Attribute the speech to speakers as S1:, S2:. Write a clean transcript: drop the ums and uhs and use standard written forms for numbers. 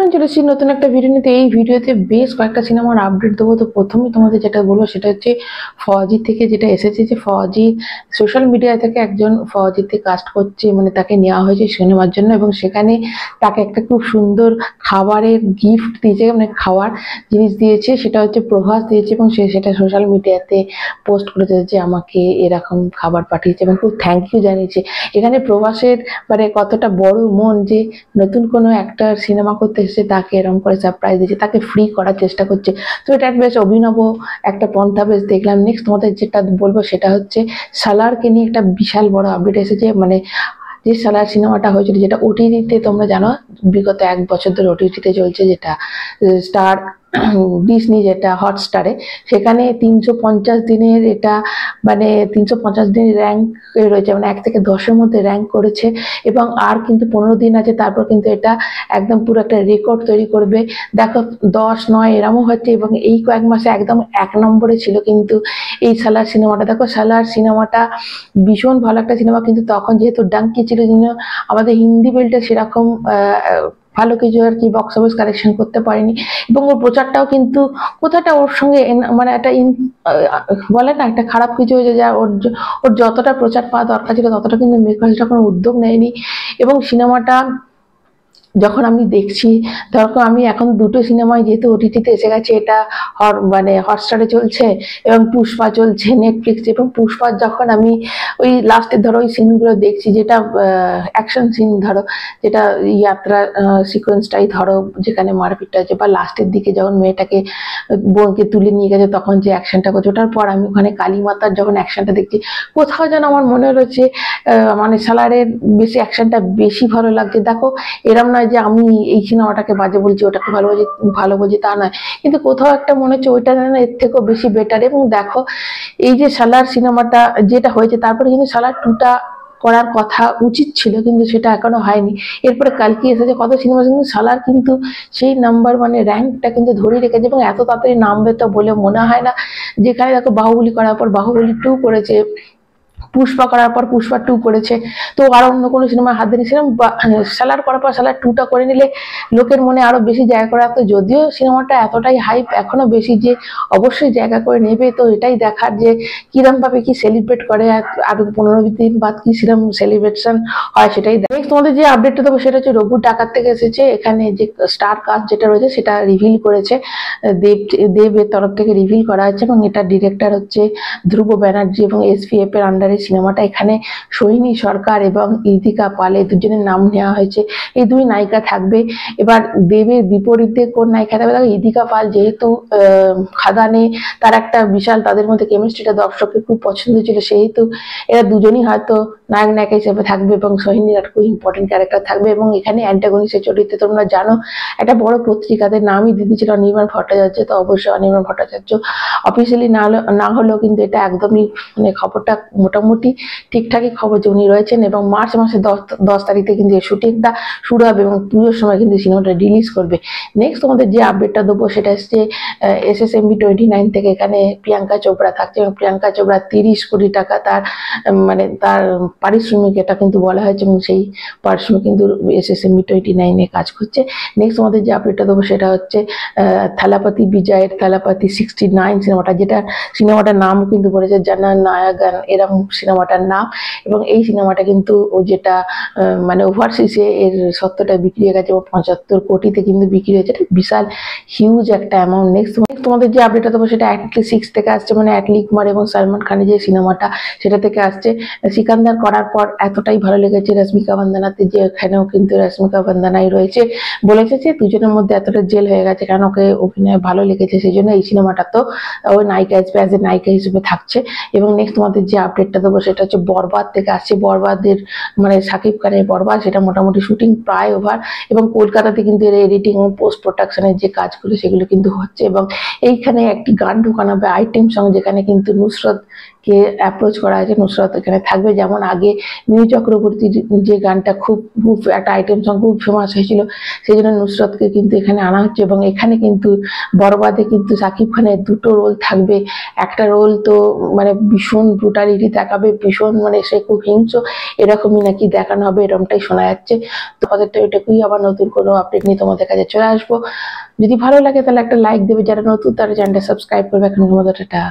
S1: Friend, চলে এসেছি নতুন একটা ভিডিও নিতে। এই ভিডিওতে বেশ কয়েকটা সিনেমার আপডেট দেবো। তো প্রথমে তোমাদের যেটা বলবো সেটা হচ্ছে ফৌজি থেকে যেটা এসেছে, যে ফৌজি সোশ্যাল মিডিয়া থেকে একজন ফৌজিতে কাস্ট করছে, মানে তাকে নেওয়া হয়েছে সিনেমার জন্য, এবং সেখানে তাকে একটা খুব সুন্দর খাবারের গিফট দিয়েছে, মানে খাওয়ার জিনিস দিয়েছে, সেটা হচ্ছে প্রভাস দিয়েছে, এবং সে সেটা সোশ্যাল মিডিয়াতে পোস্ট করেছে যে আমাকে এরকম খাবার পাঠিয়েছে এবং খুব থ্যাংক ইউ জানিয়েছে। এখানে প্রভাসের মানে কতটা বড় মন, যে নতুন কোনো একটা সিনেমা করতে এসেছে তাকে এরকম করে সারপ্রাইজ দিচ্ছে, তাকে ফ্রি করার চেষ্টা করছে। তো এটা বেশ অভিনব একটা পন্থা বেশ দেখলাম। নেক্সট তোমাদের যেটা বলবো সেটা হচ্ছে সালারকে নিয়ে একটা বিশাল বড় আপডেট এসেছে। মানে যে সালার সিনেমাটা হয়েছিল, যেটা ওটিটিতে তোমরা জানো বিগত 1 বছর ধরে ওটিটিতে চলছে, যেটা স্টার ডিসনি, যেটা হটস্টারে, সেখানে 350 দিনের এটা মানে 350 দিনের র্যাঙ্ক রয়েছে, মানে 1 থেকে 10-এর মধ্যে র্যাঙ্ক করেছে, এবং আর কিন্তু 15 দিন আছে, তারপর কিন্তু এটা একদম পুরো একটা রেকর্ড তৈরি করবে। দেখো 10, 9 এরমও হচ্ছে, এবং এই কয়েক মাসে একদম 1 নম্বরে ছিল কিন্তু এই সালার সিনেমাটা। দেখো সালার সিনেমাটা ভীষণ ভালো একটা সিনেমা, কিন্তু তখন যেহেতু ডাঙ্কি ছিল, জন্য আমাদের হিন্দি বেল্টে সেরকম ভালো কিছু আর কি বক্স অফিস কালেকশন করতে পারেনি, এবং ওর প্রচারটাও কিন্তু কোথাটা ওর সঙ্গে মানে একটা বলে না একটা খারাপ কিছু হয়েছে, যা ওর যতটা প্রচার পাওয়া দরকার ছিল ততটা কিন্তু মেকার্স যখন উদ্যোগ নেয়নি। এবং সিনেমাটা যখন আমি দেখছি, তখন আমি এখন দুটো সিনেমায় যেহেতু ওটিটিতে এসে গেছে, এটা মানে হটস্টারে চলছে এবং পুষ্পা চলছে নেটফ্লিক্সে, এবং পুষ্পা যখন আমি ওই লাস্টের ধরো ওই সিনগুলো দেখছি, যেটা অ্যাকশন সিন ধরো, যেটা যাত্রা সিকোয়েন্সটাই ধরো, যেখানে মারপিটটা আছে, বা লাস্টের দিকে যখন মেয়েটাকে বোনকে তুলে নিয়ে গেছে তখন যে অ্যাকশনটা করছে, ওটার পর আমি ওখানে কালীমাতার যখন অ্যাকশনটা দেখছি, কোথাও যেন আমার মনে হচ্ছে মানে সালারের বেশি অ্যাকশনটা বেশি ভালো লাগছে। দেখো এরম নয় যে আমি এই সিনেমাটাকে বাজে বলছি, ওটাকে ভালো বলছি তা নয়, কিন্তু কোথাও একটা মনে হচ্ছে ওইটা যেন এর থেকেও বেশি বেটার। এবং দেখো এই যে সালার সিনেমাটা যেটা হয়েছে, তারপরে কিন্তু সালার 2টা করার কথা উচিত ছিল, কিন্তু সেটা এখনো হয়নি। এরপরে কালকে এসেছে কত সিনেমা, কিন্তু সালার কিন্তু সেই নাম্বার মানে র্যাঙ্কটা কিন্তু ধরে রেখেছে, এবং এত তাড়াতাড়ি নামবে তো বলে মনে হয় না। যেখানে দেখো বাহুবলী করার পর বাহুবলী 2 করেছে, পুষ্পা করার পর পুষ্পা 2 করেছে, তো আর অন্য কোনো সিনেমা হাত দিয়েছিলাম সালার করার পর সালার 2টা করে নিলে লোকের মনে আরো বেশি জায়গা করে রাখতো। যদিও সিনেমাটা এতটাই হাইপ এখনো বেশি, যে অবশ্যই জায়গা করে নেবে। তো এটাই দেখার যে কিরম ভাবে কি সেলিব্রেট করে, আর 15 দিন বাদ কি সিরম সেলিব্রেশন হয় সেটাই। নেক্সট তোমাদের যে আপডেটটা দেবো সেটা হচ্ছে রঘু ডাকাত থেকে এসেছে। এখানে যে স্টার কাস্ট যেটা রয়েছে সেটা রিভিল করেছে, দেবের তরফ থেকে রিভিল করা হচ্ছে, এবং এটা ডিরেক্টর হচ্ছে ধ্রুব ব্যানার্জি, এবং SVF এর আন্ডারে সিনেমাটা। এখানে সোহিনী সরকার এবং ইদিকা পাল এই দুজনের নাম নেওয়া হয়েছে, এই দুই নায়িকা থাকবে। এবার দেবের বিপরীতে কোন নায়িকা থাকবে, দেখো ইদিকা পাল যেহেতু খাদানে তার একটা বিশাল তাদের মধ্যে কেমিস্ট্রিটা দর্শকের খুব পছন্দ ছিল, সেহেতু এরা দুজনই হয়তো নায়ক নায়িকা হিসেবে থাকবে, এবং সোহিনীর একটা খুব ইম্পর্টেন্ট ক্যারেক্টার থাকবে। এবং এখানে অ্যান্টাগনিস্টের চরিত্রে তোমরা জানো একটা বড় পত্রিকাদের নামই দিয়ে দিয়েছিল অনির্বাণ ভট্টাচার্য। তো অবশ্যই অনির্বাণ ভট্টাচার্য অফিসিয়ালি না হলেও কিন্তু এটা একদমই মানে খবরটা মোটামুটি ঠিকঠাকই খবর যে উনি রয়েছেন, এবং মার্চ মাসের 10 তারিখে কিন্তু এই শুটিংটা শুরু হবে, এবং পুজোর সময় কিন্তু সিনেমাটা রিলিজ করবে। নেক্সট তোমাদের যে আপডেটটা দেবো সেটা হচ্ছে SSMB 29 থেকে। এখানে প্রিয়াঙ্কা চোপড়া থাকছে, এবং প্রিয়াঙ্কা চোপড়া 30 কোটি টাকা তার মানে তার পারিশ্রমিক এটা কিন্তু বলা হয়েছে, এবং সেই পারিশ্রমিক কিন্তু SSMB 29 কাজ করছে। নেক্সট তোমাদের যে আপডেটটা দেবো সেটা হচ্ছে থালাপতি বিজয়ের থালাপতি 69 সিনেমাটা, যেটা সিনেমাটার নাম কিন্তু বলেছে জানা নায়াগান, এরকম সিনেমাটার নাম। এবং এই সিনেমাটা কিন্তু যেটা মানে ওভারসিসে এর সত্যটা বিক্রি হয়ে গেছে, এবং 75 কোটিতে কিন্তু বিক্রি হয়েছে, এটা বিশাল হিউজ একটা অ্যামাউন্ট। নেক্সট তোমাদের যে আপডেটটা দেবো সেটা অ্যাটলি 6 থেকে আসছে, মানে অ্যাটলি কুমার এবং সালমান খানের যে সিনেমাটা সেটা থেকে আসছে। সিকান্দার করার পর এতটাই ভালো লেগেছে রশ্মিকা বন্দনাতে, যে এখানেও কিন্তু রশ্মিকা বন্দনাই রয়েছে, বলেছে যে দুজনের মধ্যে এতটা জেল হয়ে গেছে, কারণ ওকে অভিনয় ভালো লেগেছে, সেই জন্য এই সিনেমাটা তো ওই নায়িকা অ্যাজ এ নায়িকা হিসেবে থাকছে। এবং নেক্সট তোমাদের যে আপডেটটা দেবো সেটা হচ্ছে বরবাদ থেকে আসছে। বরবাদের মানে শাকিব খানের বরবাদ, সেটা মোটামুটি শুটিং প্রায় ওভার, এবং কলকাতাতে কিন্তু এর এডিটিং ও পোস্ট প্রোডাকশনের যে কাজগুলো সেগুলো কিন্তু হচ্ছে। এবং এইখানে একটি গান ঢোকানো হবে আইটেম সং, যেখানে কিন্তু নুসরত কে অ্যাপ্রোচ করা হয়েছে, নুসরাত এখানে থাকবে। যেমন আগে মিমি চক্রবর্তীর যে গানটা খুব খুব একটা আইটেম সং খুব ফেমাস হয়েছিল, সেই জন্য নুসরাতকে কিন্তু এখানে আনা হচ্ছে। এবং এখানে কিন্তু বরবাদে কিন্তু শাকিব খানের দুটো রোল থাকবে। একটা রোল তো মানে ভীষণ ব্রুটালিটি দেখাবে, ভীষণ মানে সে খুব হিংস্র এরকমই নাকি দেখানো হবে, এরকমটাই শোনা যাচ্ছে। তো আমাদেরটা এটুকুই, আবার নতুন কোনো আপডেট নিয়ে তোমাদের কাছে চলে আসবো। যদি ভালো লাগে তাহলে একটা লাইক দেবে, যারা নতুন তারা চ্যানেলটা সাবস্ক্রাইব করবে। এখন আমাদের টাটা।